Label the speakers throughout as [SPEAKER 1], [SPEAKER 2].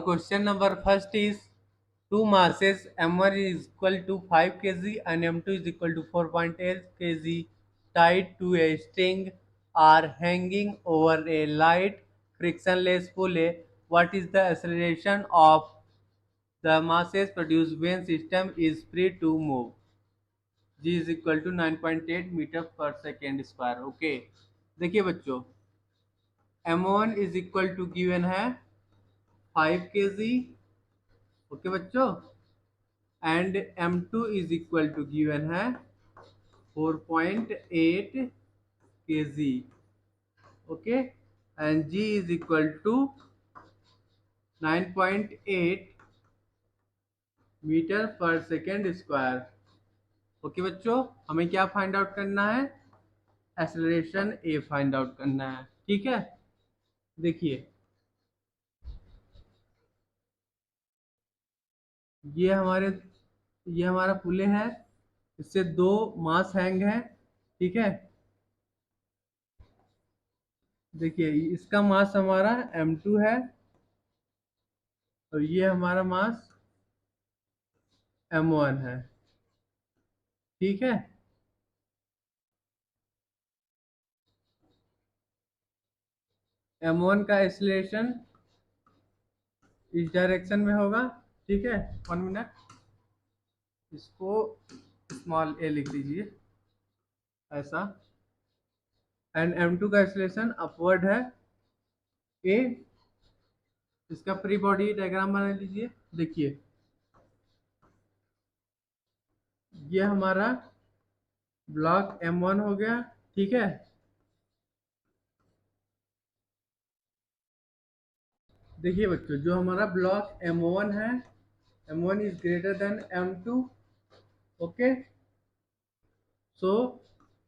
[SPEAKER 1] Question number first is two masses m1 is equal to 5 kg and m2 is equal to 4.8 kg tied to a string are hanging over a light frictionless pulley. What is the acceleration of the masses produced when system is free to move? G is equal to 9.8 metre per second square. Okay, देखिए बच्चों, m1 is equal to given है 5 kg. Okay बच्चों, and m2 is equal to given है 4.8 kg. Okay, and g is equal to 9.8 metre per second square. Okay बच्चों, हमें क्या find out करना है? एक्सेलरेशन ए फाइंड आउट करना है. ठीक है, देखिए ये हमारा पुले है, इससे दो मास हैंग है. ठीक है, देखिए इसका मास हमारा m2 है और ये हमारा मास m1 है. ठीक है, m1 का एक्सीलरेशन इस डायरेक्शन में होगा. ठीक है, 1 मिनट, इसको स्मॉल ए लिख दीजिए ऐसा. एंड m2 का एक्सीलरेशन अपवर्ड है ए. इसका फ्री बॉडी डायग्राम बना लीजिए. देखिए ये हमारा ब्लॉक m1 हो गया. ठीक है, देखिए बच्चों, जो हमारा ब्लॉक m1 है, m1 is greater than m2. Okay, so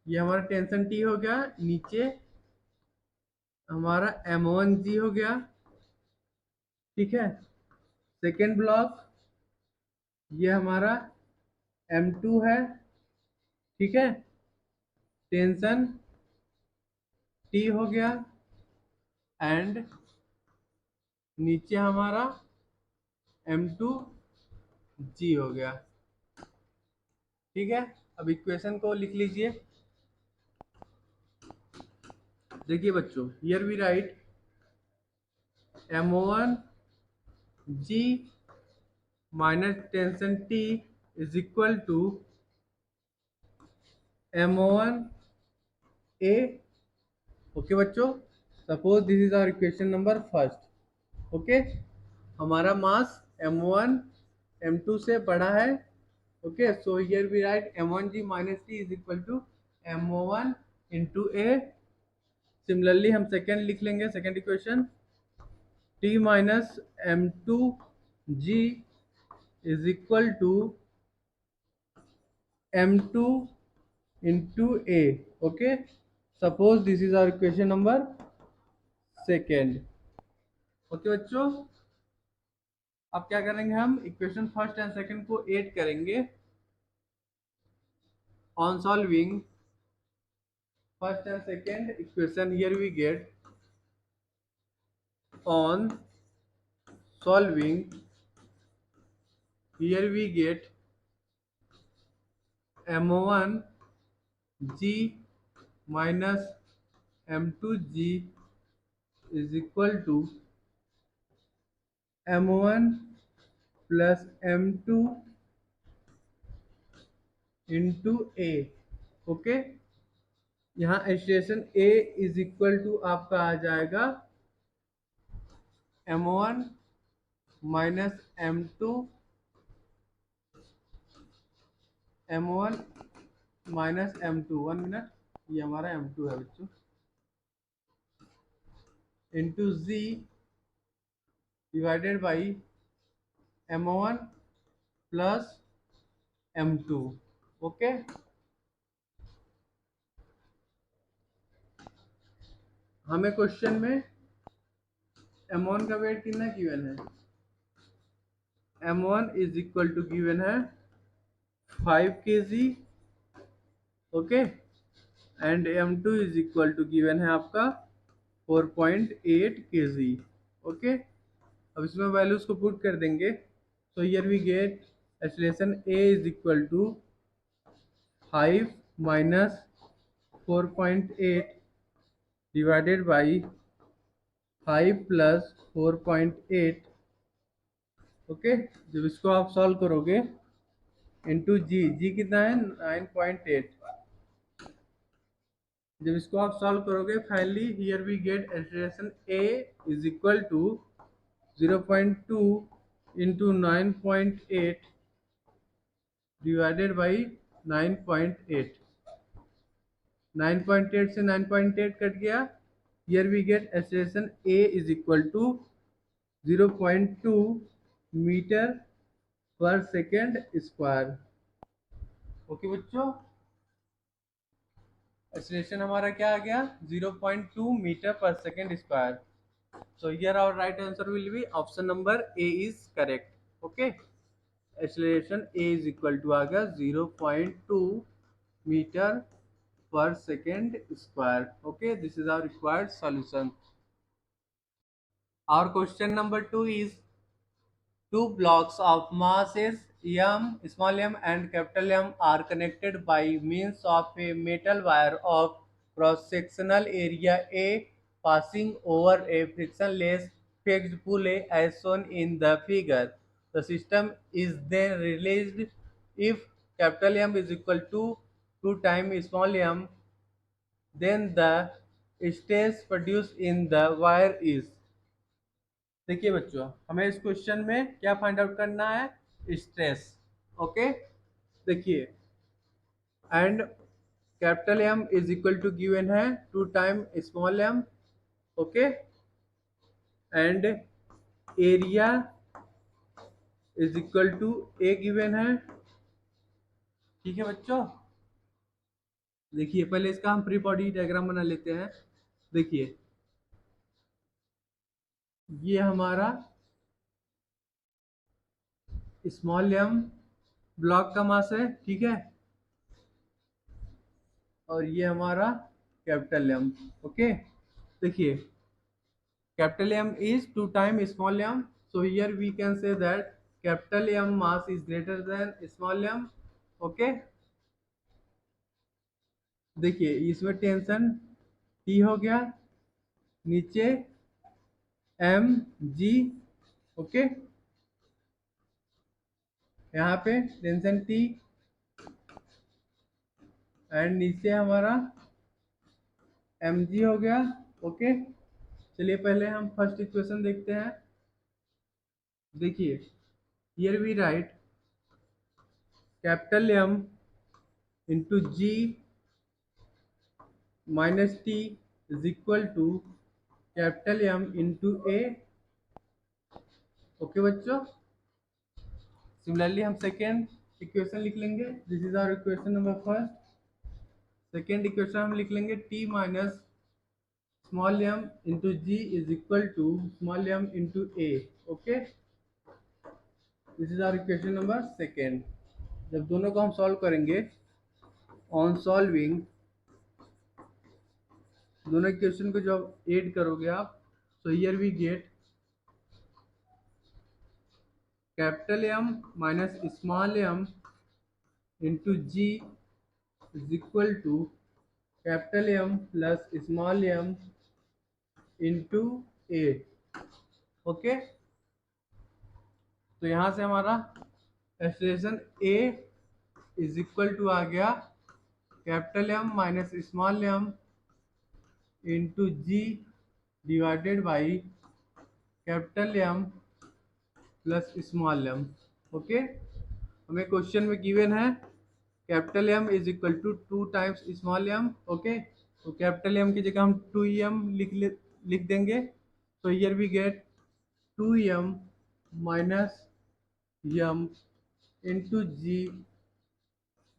[SPEAKER 1] ये हमारा टेंशन T हो गया. नीचे हमारा m1g हो गया. ठीक है, सेकेंड ब्लॉक ये हमारा m2 है. ठीक है, टेंशन T हो गया एंड नीचे हमारा m2g हो गया. ठीक है, अब इक्वेशन को लिख लीजिए. देखिए बच्चों, here we write m1g minus tension T is equal to m1a. Okay बच्चों, suppose this is our equation number first. Okay, हमारा मास m1 m2 से बड़ा है. Okay, so here we write m1g minus t is equal to m1 into a. Similarly हम second लिख लेंगे, second equation t minus m2g is equal to m2 into a. okay, suppose this is our equation number second. Okay बच्चों, अब क्या करेंगे, हम equation first and second को add करेंगे. On solving first and second equation, here we get on solving, here we get m1g minus m2g is equal to m1 plus m2 into a. Okay, यहाँ expression a is equal to आपका आ जाएगा m1 minus m2 m1 minus m2. 1 minute, ये हमारा m2 है बच्चों, into z divided by m1 plus m2. Okay, हमें question में m1 का वेट कितना गिवन है? m1 is equal to given है 5 kg. Okay, and m2 is equal to given है आपका 4.8 kg. ओके, अब इसमें वैल्यूज को पुट कर देंगे, so here we get acceleration a is equal to 5 minus 4.8 divided by 5 plus 4.8। Okay, जब इसको आप सॉल्व करोगे इंटू जी कितना है 9.8, जब इसको आप सॉल्व करोगे finally here we get acceleration A is equal to 0.2 into 9.8 divided by 9.8। 9.8 से 9.8 कट गया, here we get acceleration A is equal to 0.2 metre per second square. Okay बच्चों, एक्सेलरेशन हमारा क्या आ गया 0.2 metre per second square. So here our right answer will be option number A is correct. Okay, acceleration A is equal to आ गया 0.2 metre per second square. Okay, this is our required solution. Our question number 2 is two blocks of masses m, small m and capital M are connected by means of a metal wire of cross-sectional area A passing over a frictionless fixed pulley as shown in the figure. The system is then released if capital M is equal to 2 times small m, then the stress produced in the wire is। देखिए बच्चों, हमें इस question में क्या find out करना है, stress. Okay, देखिए and capital M is equal to given है 2 time small M. Okay, and area is equal to A given है। ठीक है बच्चों, देखिए पहले इसका हम फ्री बॉडी डायग्राम बना लेते हैं। देखिए ये हमारा स्मॉल एम ब्लॉक का मास है, ठीक है, और ये हमारा कैपिटल एम। ओके, देखिए capital M is 2 times small m, so here we can say that capital M mass is greater than small m। okay, देखिए इसमें टेंशन T हो गया, नीचे m g। ओके, यहाँ पे टेंशन T एंड नीचे हमारा mg हो गया। ओके, चलिए पहले हम फर्स्ट इक्वेशन देखते हैं। देखिए here we write capital M into G minus T is equal to capital M into A. Okay बच्चों, सिमिलरली हम सेकेंड इक्वेशन लिख लेंगे, this is our equation number first. Second equation हम लिख लेंगे T minus small M into ji is equal to small M into A. Okay, this is our equation number second. जब दोनों को हम सॉल्व करेंगे, ऑन सॉल्विंग दोनों equation को जब ऐड करोगे आप, so here we get capital M minus small M into ji is equal to capital M plus small M into A. Okay, तो यहाँ से हमारा expression a is equal to आ गया capital M minus small M into g divided by capital M plus small M. Okay, हमें question में given है capital M is equal to 2 times small M. Okay, तो capital M की जगह हम 2m लिख देंगे, तो here we get 2m minus m into g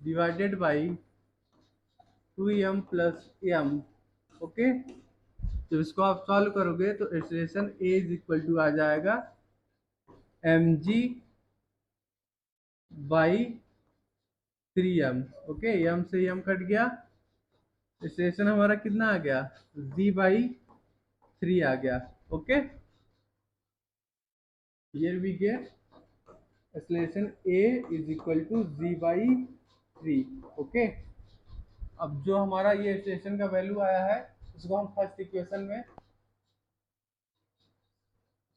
[SPEAKER 1] divided by 2m plus m। Okay, तो इसको आप सॉल्व करोगे तो expression a is equal to आ जाएगा mg by 3m। Okay, m से m कट गया, एक्सप्रेशन हमारा कितना आ गया g बाई 3 आ गया। Okay, Here we get acceleration a is equal to g by 3. Okay, अब जो हमारा ये एक्सेलरेशन का वैल्यू आया है उसको हम फर्स्ट इक्वेशन में,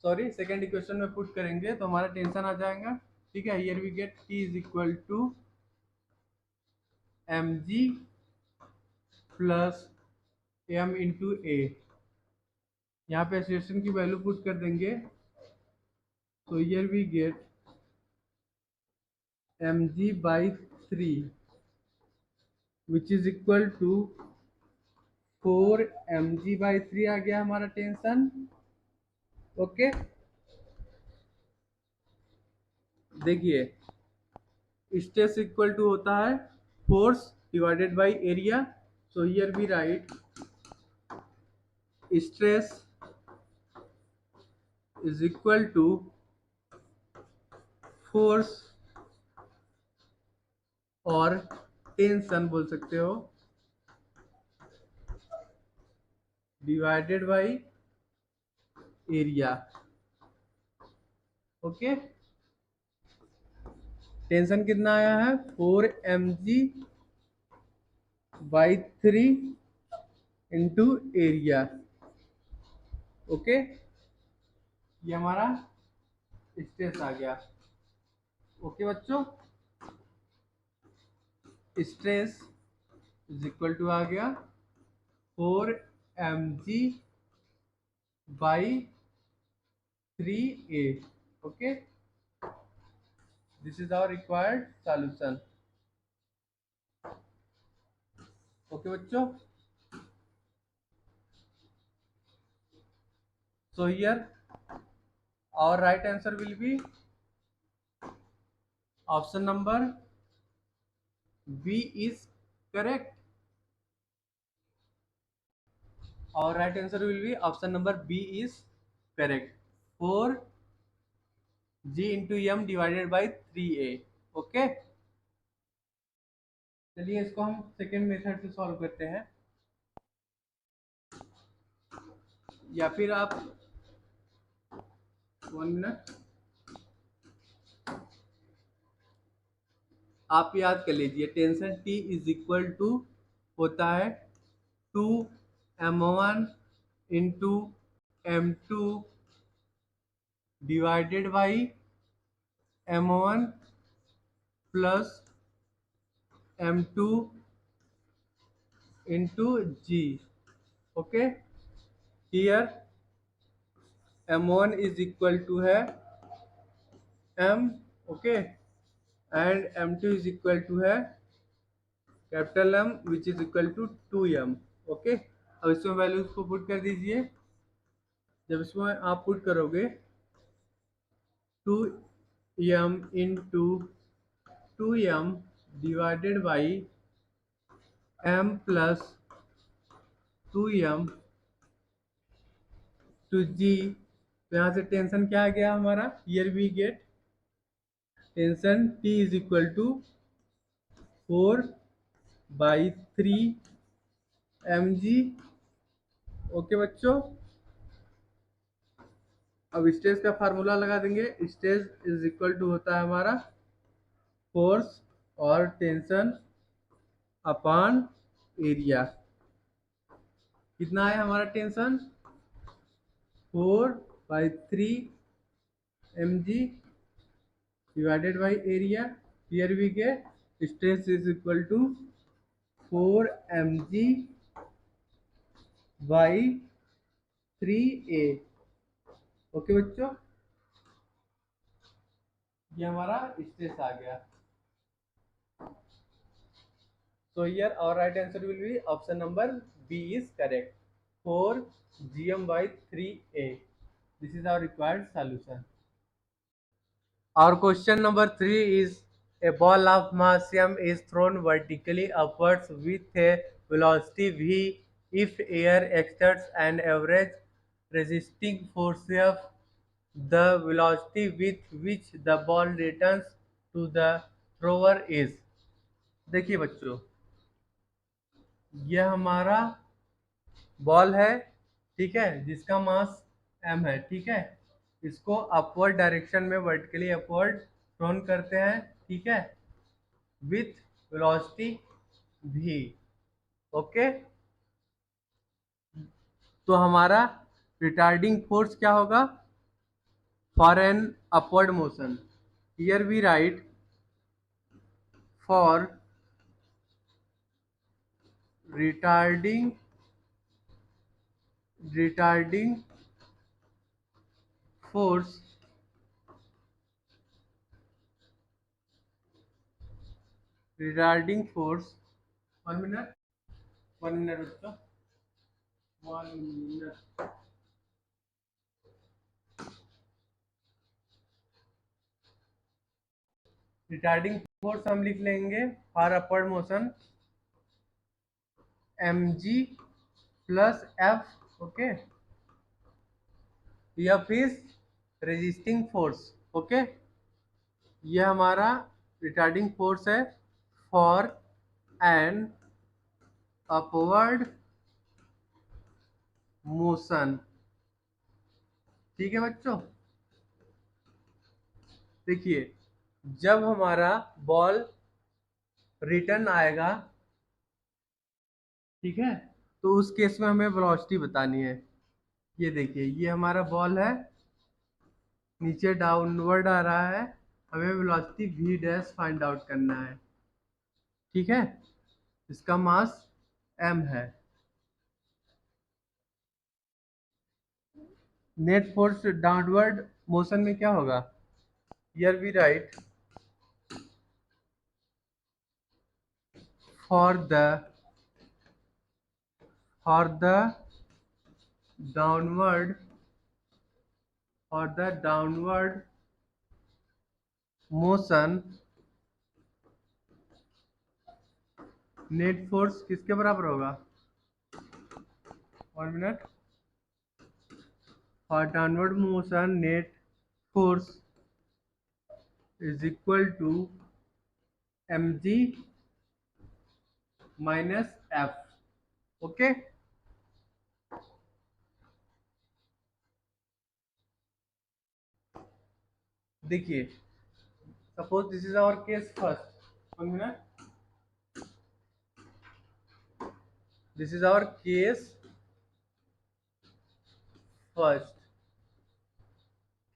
[SPEAKER 1] सॉरी सेकेंड इक्वेशन में पुट करेंगे तो हमारा टेंशन आ जाएगा। ठीक है, here we get T is equal to m g plus m into a. यहाँ पे एक्सेलरेशन की वैल्यू पुट कर देंगे तो here we get m g by 3 which is equal to 4 mg/3 आ गया हमारा टेंशन। ओके, देखिए स्ट्रेस इक्वल टू होता है force divided by area. So here we write stress is equal to force और टेंशन बोल सकते हो divided by area. Okay, tension कितना आया है 4 mg/3 इंटू एरिया। ओके, ये हमारा स्ट्रेस आ गया। ओके बच्चों, स्ट्रेस इज इक्वल टू आ गया 4 mg/3a। Okay, this is our required solution. Okay बच्चों, so here our right answer will be option number B is correct. Our right answer will be option number B is correct. 4 g into m divided by 3a. Okay, चलिए इसको हम second method से solve करते हैं, या फिर आप 1 minute आप याद कर लीजिए। Tension T is equal to होता है 2m1 into m2 divided by m1 plus m2 into g। Okay, here m1 is equal to है m, okay, and m2 is equal to है capital M which is equal to 2m। Okay, अब इसमें values को put कर दीजिए। जब इसमें आप पुट करोगे 2m into 2m divided by m plus 2m to g, तो यहाँ से टेंशन क्या आ गया हमारा, here we get tension T is equal to 4/3 mg। Okay बच्चों, अब स्ट्रेस का फार्मूला लगा देंगे। स्ट्रेस इज इक्वल टू होता है हमारा फोर्स और टेंशन अपॉन एरिया। कितना है हमारा tension 4/3 mg divided by area. Here we get stress is equal to 4 mg/3a। Okay बच्चों, ये हमारा स्ट्रेस आ गया। So here our right answer will be option number B is correct. 4 gm/3a. This is our required solution. Our question number 3 is a ball of mass m is thrown vertically upwards with a velocity v. If air exerts an average resisting force F, the velocity with which the ball returns to the thrower is। देखिए बच्चों, यह हमारा ball है, ठीक है, जिसका मास m है। ठीक है, इसको अपवर्ड डायरेक्शन में वर्टिकली अपवर्ड टर्न करते हैं, ठीक है, विथ वेलोसिटी v। ओके, तो हमारा रिटार्डिंग फोर्स क्या होगा for an upward motion? Here we write for retarding retarding force retarding force 1 minute 1 minute रुको 1 minute। रिटार्डिंग फोर्स हम लिख लेंगे for upward motion mg plus f। Okay, f is resisting force. Okay, ये हमारा retarding force है for an upward motion. ठीक है बच्चों, देखिए जब हमारा बॉल रिटर्न आएगा, ठीक है, तो उस केस में हमें वेलोसिटी बतानी है। ये देखिए ये हमारा बॉल है, नीचे डाउनवर्ड आ रहा है, हमें velocity v dash find out करना है। ठीक है, इसका मास m है। नेट फोर्स डाउनवर्ड मोशन में क्या होगा? Here we write for the downward motion net force किसके बराबर होगा? 1 minute. For downward motion net force is equal to mg minus f। Okay, देखिए suppose this is our case first. 1 minute, this is our case first.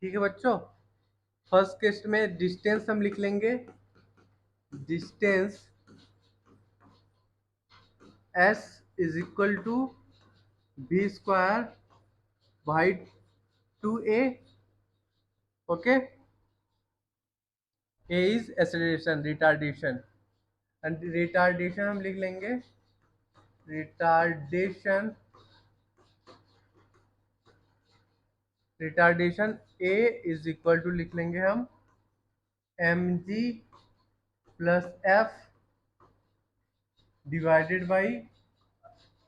[SPEAKER 1] ठीक है बच्चों, first case में distance हम लिख लेंगे, distance s is equal to v square by 2a। Okay, a is acceleration, retardation, and retardation हम लिख लेंगे, retardation a is equal to लिख लेंगे हम mg plus f divided by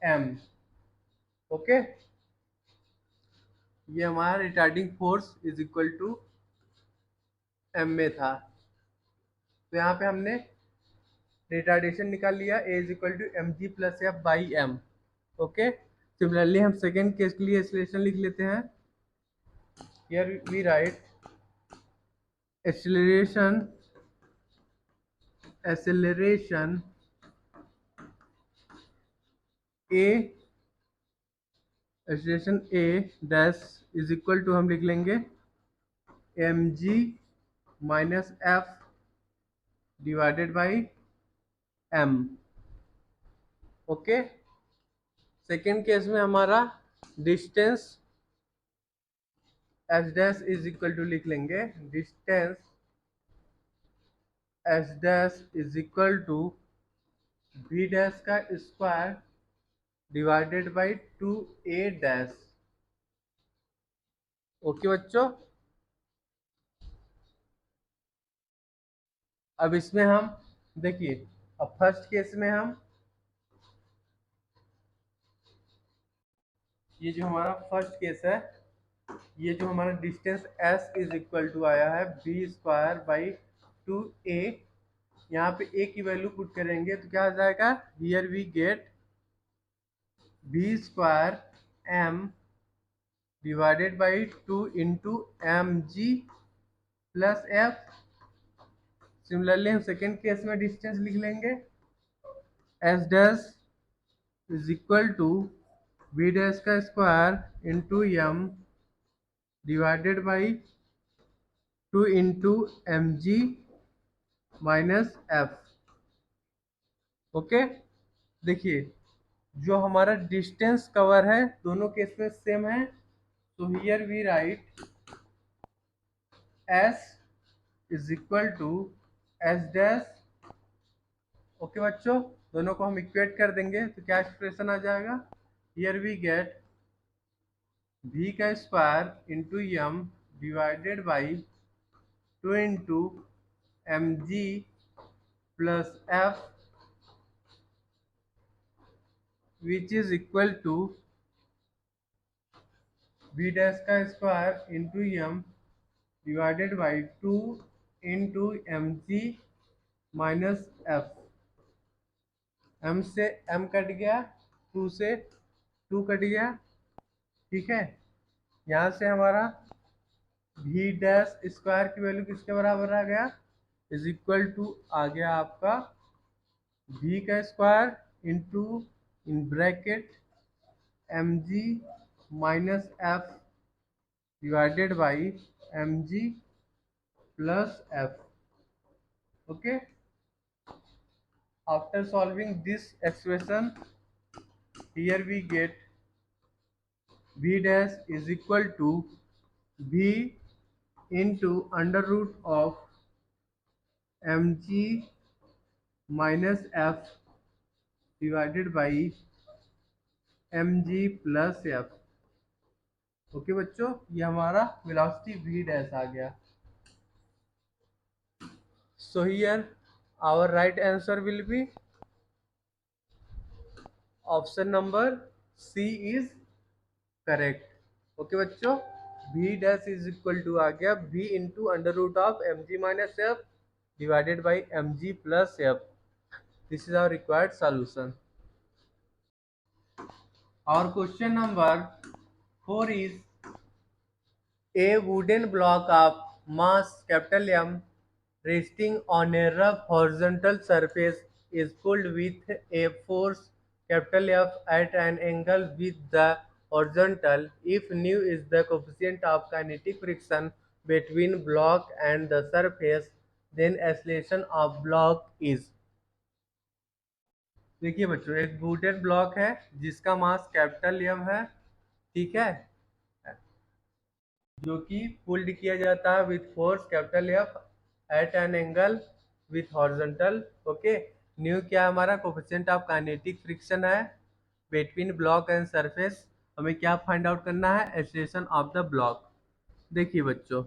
[SPEAKER 1] m। Okay, ये हमारा retarding force is equal to m में था, तो यहाँ पे हमने रिटार्डेशन निकाल लिया, a is equal to m g plus f by m. Okay, similarly हम सेकेंड केस के लिए एक्सेलरेशन लिख लेते हैं। Here we write acceleration a acceleration a dash is equal to हम लिख लेंगे m g minus f divided by m. Okay, second case में हमारा distance h dash is equal to लिख लेंगे distance h dash is equal to v dash का square divided by 2a dash. Okay बच्चों, अब इसमें हम देखिए, अब फर्स्ट केस में हम ये जो हमारा फर्स्ट केस है, ये जो हमारा distance s is equal to आया है v स्क्वायर बाई 2a, यहाँ पे a की वैल्यू पुट करेंगे तो क्या आ जाएगा? Here we get v square m divided by 2 into m g plus f. Similarly हम सेकेंड केस में डिस्टेंस लिख लेंगे, s dash is equal to b dash का square into m divided by 2 into m g minus f. Okay, देखिए जो हमारा distance cover है दोनों केस में सेम है, तो here we write s is equal to s dash. Okay बच्चों, दोनों को हम इक्वेट कर देंगे तो क्या एक्सप्रेशन आ जाएगा, हियर वी गेट v का square into m divided by 2 into m g plus f which is equal to v dash का square into m divided by 2 into m g minus f. M से m cut गया, 2 से 2 cut गया, ठीक है। यहाँ से हमारा v डैश स्क्वायर की वैल्यू किसके बराबर आ गया, इज इक्वल टू आ गया आपका v का square into in bracket m g minus f divided by m g plus f. Okay, after solving this expression, here we get v dash is equal to v into under root of mg minus f divided by mg plus f। Okay बच्चों, ये हमारा velocity v dash आ गया। So here our right answer will be option number C is correct। Okay बच्चों, v dash is equal to आ गया v into under root of m g minus f divided by m g plus f. This is our required solution. Our question number 4 is a wooden block of mass capital M resting on a rough horizontal surface is pulled with a force capital F at an angle with the horizontal. If nu is the coefficient of kinetic friction between block and the surface, then acceleration of block is। देखिए बच्चों, एक wooden block है जिसका mass capital M है, ठीक है, जो कि पुल्ड किया जाता है with force capital F at an angle with horizontal. Okay, mu क्या हमारा कोफिशिएंट ऑफ काइनेटिक फ्रिक्शन है बिटवीन ब्लॉक एंड सरफेस। हमें क्या फाइंड आउट करना है, एक्सेलरेशन ऑफ द ब्लॉक। देखिए बच्चों,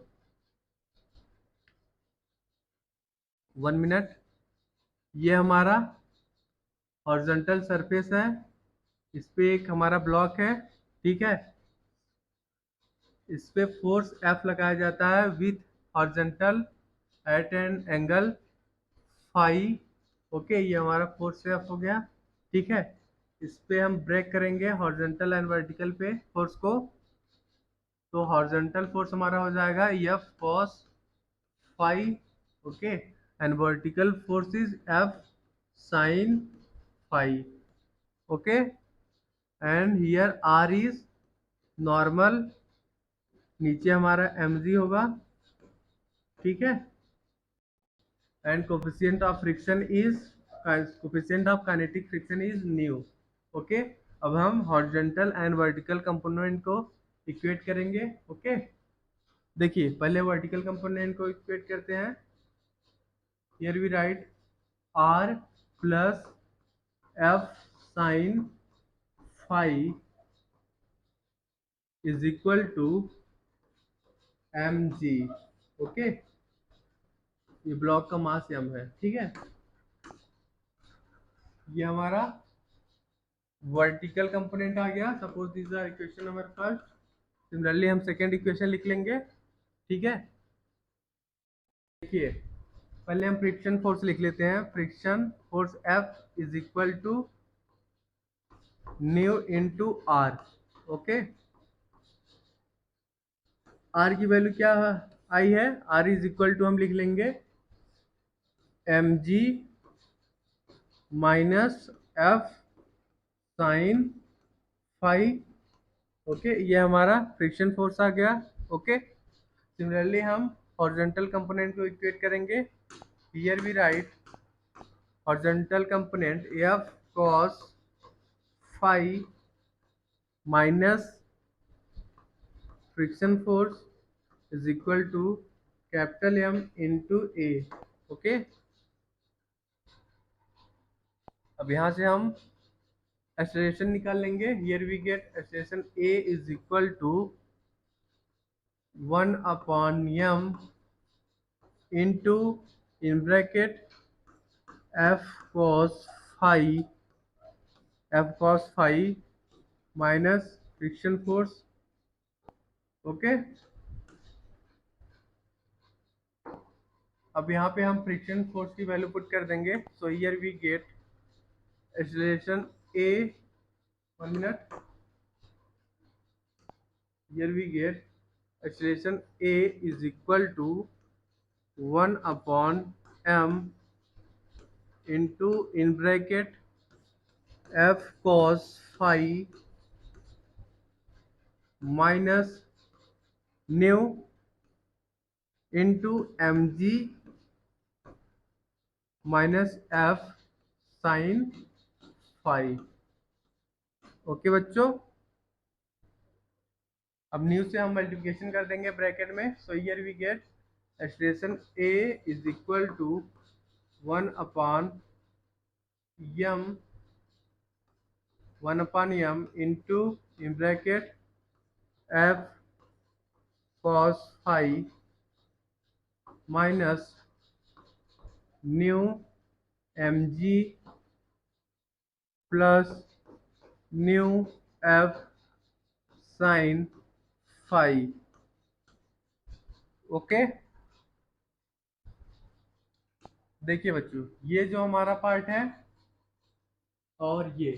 [SPEAKER 1] 1 मिनट, ये हमारा हॉरिजॉन्टल सरफेस है, इस पे एक हमारा ब्लॉक है, ठीक है। इस पे फोर्स F लगाया जाता है with horizontal at an angle phi. Okay, ये हमारा फोर्स F हो गया, ठीक है। इस पे हम ब्रेक करेंगे हॉरिजॉन्टल एंड वर्टिकल पे फोर्स को, तो हॉरिजॉन्टल फोर्स हमारा हो जाएगा F cos phi, okay, and vertical force is F sin phi. Okay, and here R is normal, नीचे हमारा mg होगा, ठीक है, and coefficient of friction is coefficient of kinetic friction is mu. Okay, अब हम हॉरिजॉन्टल एंड वर्टिकल कंपोनेंट को equate करेंगे। Okay, देखिए पहले वर्टिकल कंपोनेंट को इक्वेट करते हैं। Here we write r plus f sine phi is equal to mg। Okay, ये ब्लॉक का मास m है, ठीक है। ये हमारा वर्टिकल कंपोनेंट आ गया। Suppose this are equation number first. Similarly हम सेकेंड इक्वेशन लिख लेंगे, ठीक है। देखिए पहले हम फ्रिक्शन फोर्स लिख लेते हैं। Friction force F is equal to mu into R. Okay, R की वैल्यू क्या आई है, आर इज इक्वल टू हम लिख लेंगे m g minus f sine phi. Okay, ये हमारा फ्रिक्शन फोर्स आ गया। ओके, सिमिलरली हम हॉरिजॉन्टल कंपोनेंट को इक्वेट करेंगे। Here we write horizontal component f cos phi minus friction force is equal to capital M into A. Okay, अब यहाँ से हम एक्सेलरेशन निकाल लेंगे। Here we get acceleration A is equal to 1 upon m into in bracket f cos phi, f cos phi minus friction force. Okay, अब यहाँ पे हम फ्रिक्शन फोर्स की वैल्यू पुट कर देंगे। So here we get acceleration a, 1 minute, here we get acceleration A is equal to 1 upon m into in bracket f cos phi minus nu into mg minus f sin phi। Okay बच्चों, अब new से हम multiplication कर देंगे bracket में। So here we get expression A is equal to 1 upon m, 1 upon m into in bracket f cos phi minus new mg plus new F sine phi. Okay, देखिए बच्चों, ये जो हमारा पार्ट है और ये,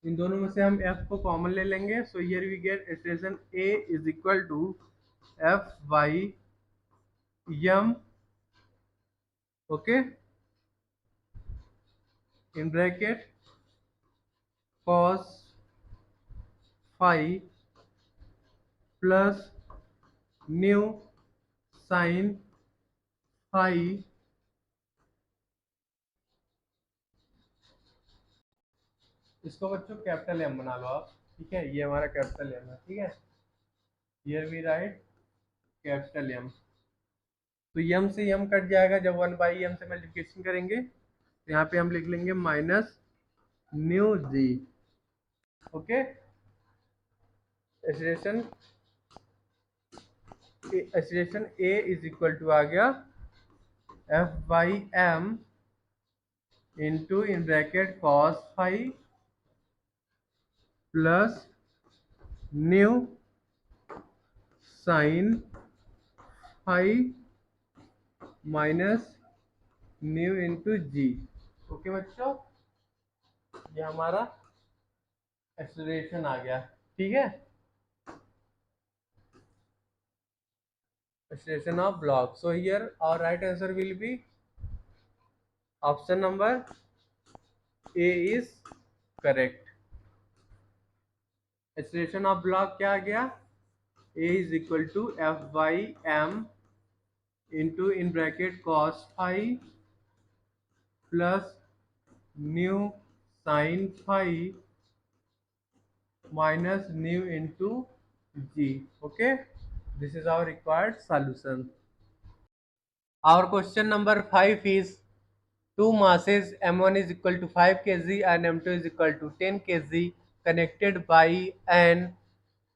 [SPEAKER 1] इन दोनों में से हम f को कॉमन ले लेंगे। So here we get expression a is equal to f by m। Okay, in bracket cos phi plus mu sine phi, इसको बच्चों कैपिटल एम बना लो आप। ठीक है, ये हमारा कैपिटल एम है। ठीक है, here we write capital M. तो यम से यम कट जाएगा जब 1/m से मल्टीप्लिकेशन करेंगे। तो यहाँ पे हम लिख लेंगे minus mu g. Okay, expression a is equal to आ गया f by m into in bracket cos five plus mu sine five minus mu into g. Okay बच्चों, ये हमारा एक्सेलरेशन आ गया। ठीक है, acceleration of block. So here our right answer will be option number A is correct. Acceleration of block क्या आ गया? A is equal to F by M into in bracket cos phi plus nu sin phi minus nu into G. Okay, this is our required solution. Our question number 5 is two masses m1 is equal to 5 kg and m2 is equal to 10 kg connected by an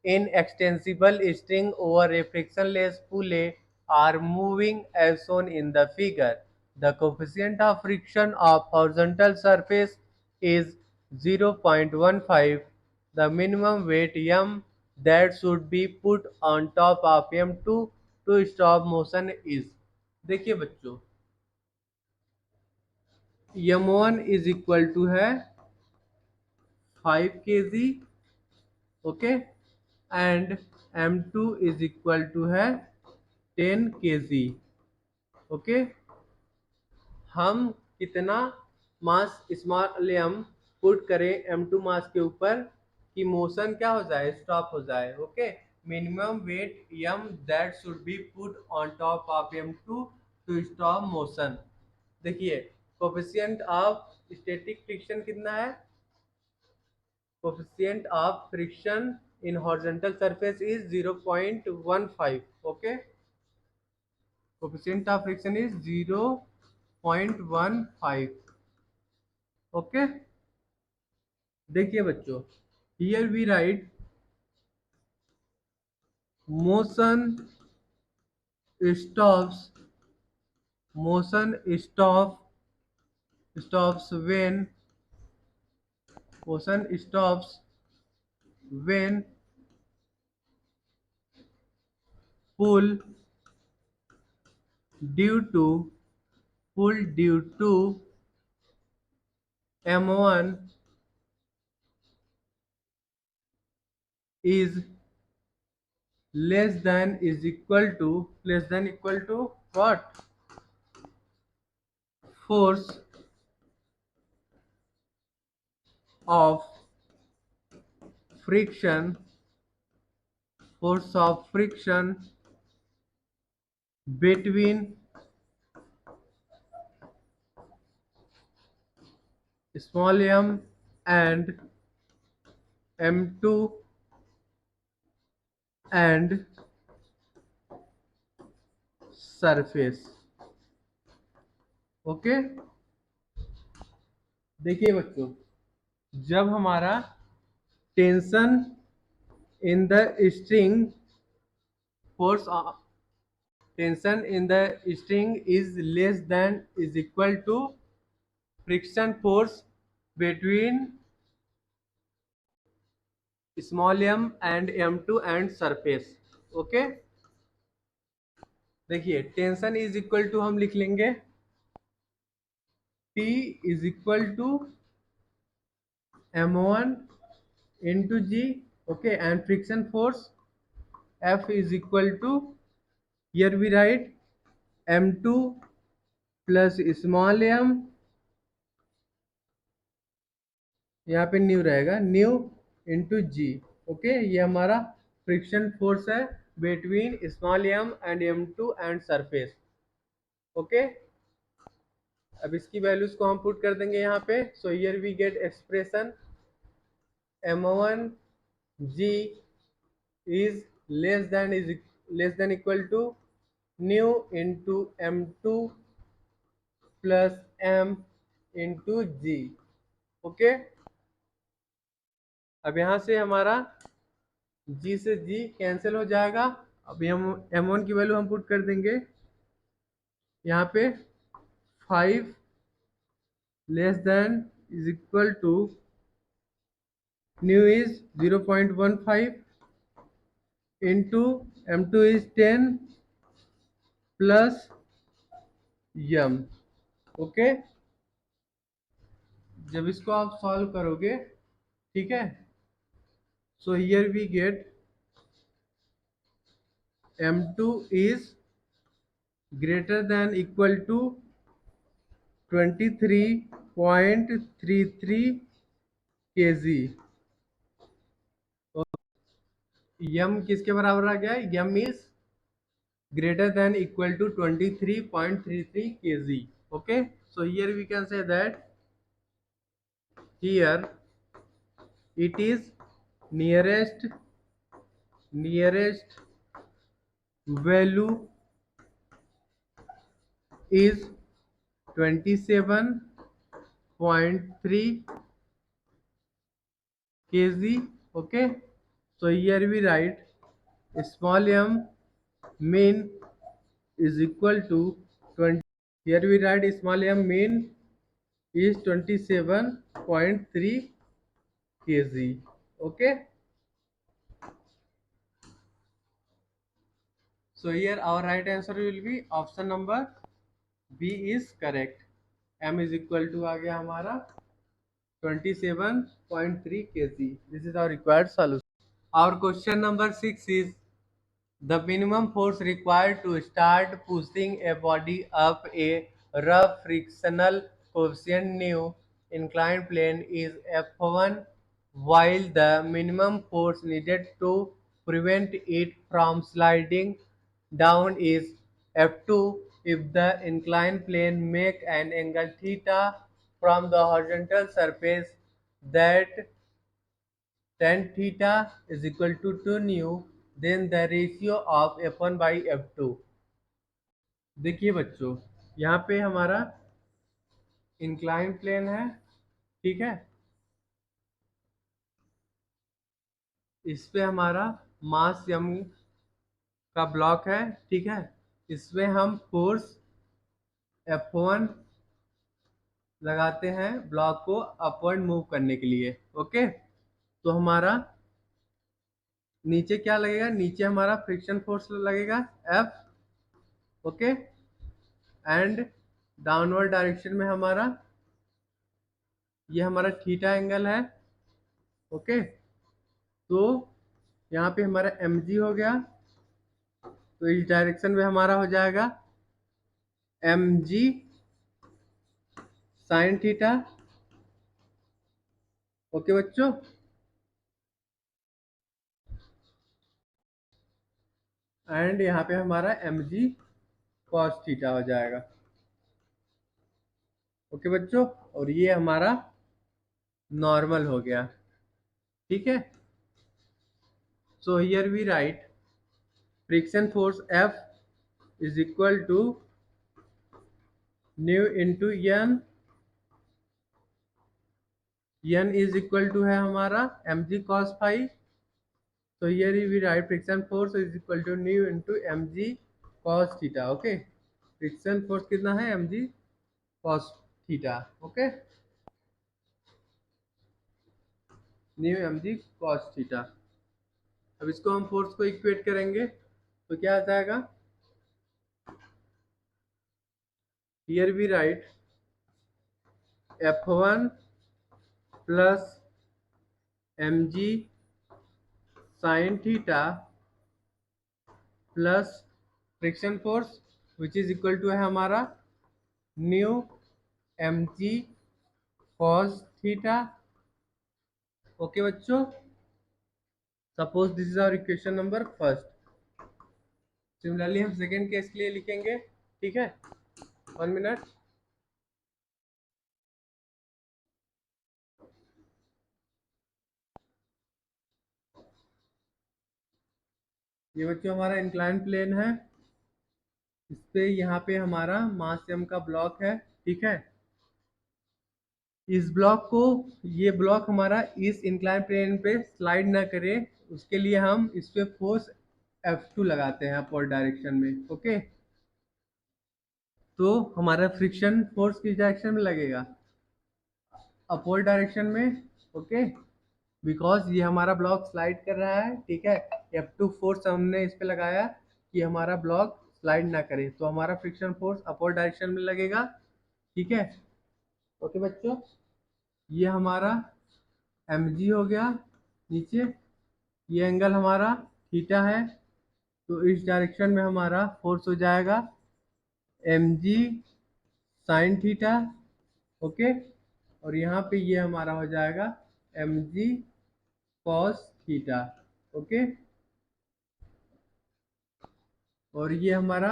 [SPEAKER 1] inextensible string over a frictionless pulley are moving as shown in the figure. The coefficient of friction of horizontal surface is 0.15. The minimum weight m that should be put on top of m2 to stop motion is। देखिए बच्चों, m1 is equal to है 5 kg, okay, and m2 is equal to है 10 kg। Okay, हम कितना mass small M put करें m2 मास के ऊपर कि मोशन क्या हो जाए, स्टॉप हो जाए। Okay, minimum weight m that should be put on top of m2 to stop motion. देखिए, कोफिशिएंट ऑफ स्टैटिक फ्रिक्शन कितना है, coefficient of friction in horizontal surface is 0.15। Okay, coefficient of friction is 0.15। Okay, देखिए बच्चों, here we write motion stops, motion stops when motion stops when pull due to m1 is less than equal to what, force of friction, force of friction between small m and m2 and surface। Okay, देखिए बच्चों, जब हमारा tension in the string force tension in the string is less than is equal to friction force between small m and m2 and surface। Okay, देखिए tension is equal to हम लिख लेंगे T is equal to m1 into g। Okay, and friction force F is equal to, here we write m2 plus small m, यहाँ पे new रहेगा, new into g. Okay, ये हमारा friction force है between small m and m2 and surface. Okay, अब इसकी values को हम पुट कर देंगे यहाँ पे। So here we get expression m1 g is less than equal to mu into m2 plus m into g. Okay, अब यहाँ से हमारा g से g कैंसिल हो जाएगा। अभी हम m1 की वैल्यू हम पुट कर देंगे यहाँ पे 5 less than is equal to mu is 0.15 into m2 is 10 plus m। Okay, जब इसको आप सॉल्व करोगे, ठीक है, so here we get m2 is greater than equal to 23.33 kg। m किसके बराबर आ गया, m is greater than equal to 23.33 kg। okay, so here we can say that here it is nearest value is 27.3 kg। okay, so here we write small m mean is equal to 20, here we write small m mean is 27.3 kg। okay, so here our right answer will be option number B is correct। m is equal to आ गया हमारा 27.3 kg। This is our required solution। Our question number 6 is The minimum force required to start pushing a body up a rough frictional coefficient nu inclined plane is F1, while the minimum force needed to prevent it from sliding down is F2 if the inclined plane make an angle theta from the horizontal surface that tan theta is equal to 2 nu, then the ratio of f1 by f2। देखिए बच्चों, यहाँ पे हमारा incline plane है, ठीक है। इस पे हमारा मास m का ब्लॉक है, ठीक है। इसमें हम फोर्स F1 लगाते हैं ब्लॉक को अपवर्ड मूव करने के लिए। ओके, तो हमारा नीचे क्या लगेगा, नीचे हमारा फ्रिक्शन फोर्स लगेगा F। Okay, and downward direction में हमारा ये हमारा थीटा एंगल है। ओके, तो यहाँ पे हमारा mg हो गया, तो इस डायरेक्शन में हमारा हो जाएगा mg साइन थीटा। ओके बच्चों, एंड यहाँ पे हमारा mg cos थीटा हो जाएगा। ओके बच्चों, और ये हमारा नॉर्मल हो गया, ठीक है। So here we write friction force F is equal to mu into n is equal to है हमारा mg cos phi. So here we write friction force is equal to nu into mg cos theta। Okay, friction force कितना है mg cos theta। Okay, nu mg cos theta। अब इसको हम force को equate करेंगे तो क्या आ जाएगा, here we write f1 plus mg sin theta plus friction force which is equal to है हमारा mu mg cos theta. Okay बच्चों, suppose this is our equation number first. Similarly हम सेकेंड केस के लिए लिखेंगे, ठीक है। 1 मिनट। ये बच्चों हमारा इंक्लाइन प्लेन है, इस पे यहाँ पे हमारा मास m का ब्लॉक है, ठीक है। इस ब्लॉक को, ये ब्लॉक हमारा इस इंक्लाइन प्लेन पे स्लाइड ना करे, उसके लिए हम इस पे फोर्स F2 लगाते हैं अपवर्ड डायरेक्शन में। ओके, तो हमारा फ्रिक्शन फोर्स किस डायरेक्शन में लगेगा, अपवर्ड डायरेक्शन में। ओके, बिकॉज ये हमारा ब्लॉक स्लाइड कर रहा है, ठीक है। F2 फोर्स हमने इस पे लगाया कि हमारा ब्लॉक स्लाइड ना करे, तो हमारा फ्रिक्शन फोर्स अपवर्ड डायरेक्शन में लगेगा, ठीक है। ओके बच्चों, ये हमारा mg हो गया नीचे, ये एंगल हमारा थीटा है, तो इस डायरेक्शन में हमारा फोर्स हो जाएगा mg साइन थीटा। ओके, और यहाँ पे ये हमारा हो जाएगा mg cos थीटा। ओके, और ये हमारा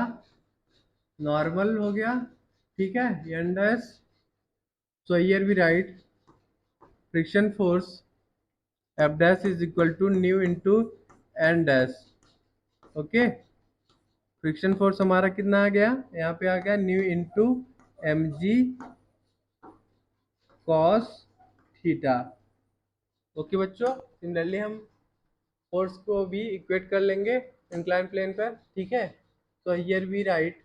[SPEAKER 1] नॉर्मल हो गया, ठीक है, n dash. So here we write friction force f dash is equal to mu into n dash. Okay, friction force हमारा कितना आ गया, यहाँ पे आ गया mu into m g cos theta. Okay बच्चों, सिमिलरली हम फोर्स को भी इक्वेट कर लेंगे इंक्लाइन प्लेन पर, ठीक है। तो here we write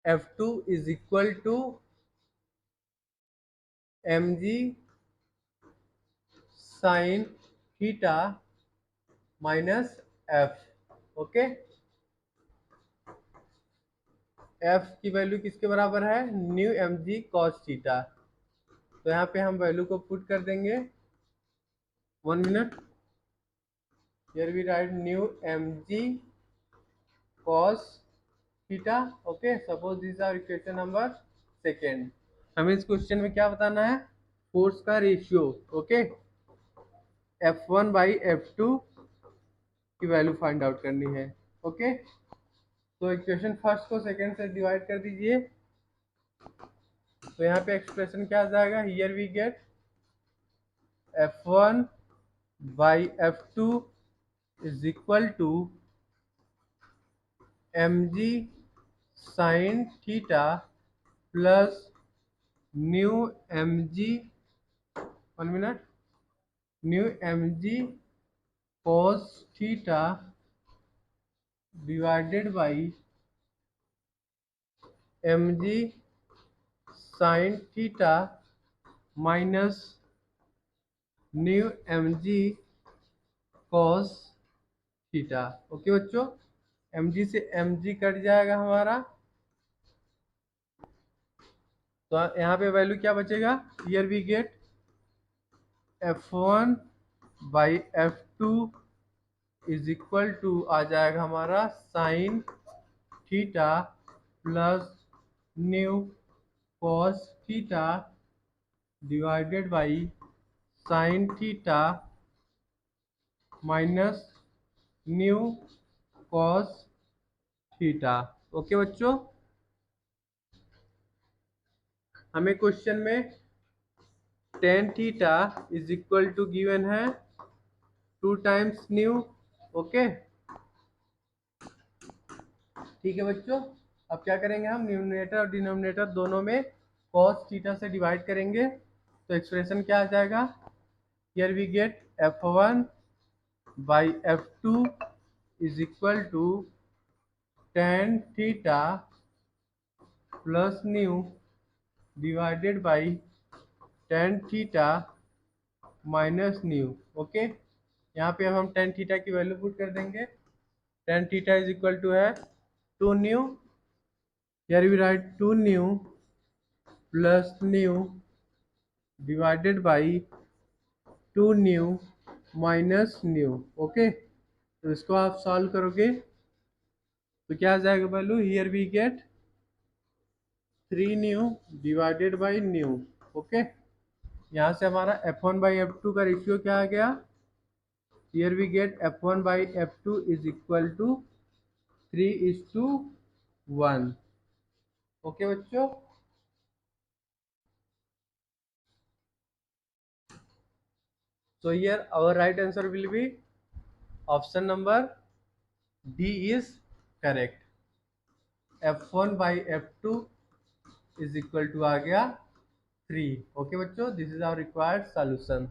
[SPEAKER 1] F2 is equal to mg sin theta minus f। Okay, f की वैल्यू किसके बराबर है, न्यू mg cos थीटा। तो यहाँ पे हम वैल्यू को पुट कर देंगे 1 minute. Here we write mu mg cos theta. Okay, suppose this are equation number second. हमें इस क्वेश्चन में क्या बताना है, फोर्स का ratio. Okay, F1 by F2 की वैल्यू फाइंड आउट करनी है। ओके, तो इक्वेशन फर्स्ट को सेकेंड से डिवाइड कर दीजिए। तो यहाँ पे एक्सप्रेशन क्या आ जाएगा, here we get F1 by F2 is equal to mg sine theta plus mu mg 1 minute mu mg cos theta divided by mg sine theta minus mu mg cos theta. Okay बच्चों, mg से mg cut जाएगा हमारा, तो यहाँ पे value क्या बचेगा, here we get F1 by F2 is equal to आ जाएगा हमारा sine theta plus mu cos theta divided by sine theta minus mu cos theta. Okay बच्चों, हमें क्वेश्चन में tan theta is equal to given है 2 times new. Okay, ठीक है बच्चों, अब क्या करेंगे, हम न्यूमरेटर और डिनोमिनेटर दोनों में cos थीटा से डिवाइड करेंगे। तो एक्सप्रेशन क्या आ जाएगा, here we get F1 by F2 is equal to tan theta plus mu divided by tan theta minus mu. Okay, यहाँ पे हम टेन थीटा की वैल्यू पुट कर देंगे। Tan theta is equal to है 2 mu, here we write 2 mu plus mu divided by 2 mu minus mu. Okay, तो इसको आप सॉल्व करोगे तो क्या आ जाएगा value, here we get 3 new divided by new. Okay, यहाँ से हमारा F1 बाई F2 का रेशियो क्या आ गया, here we get F1 by F2 is equal to 3:1। Okay बच्चों, so here our right answer will be option number D is correct। F1 by F2 is equal to आ गया 3। Okay बच्चों, this is our required solution.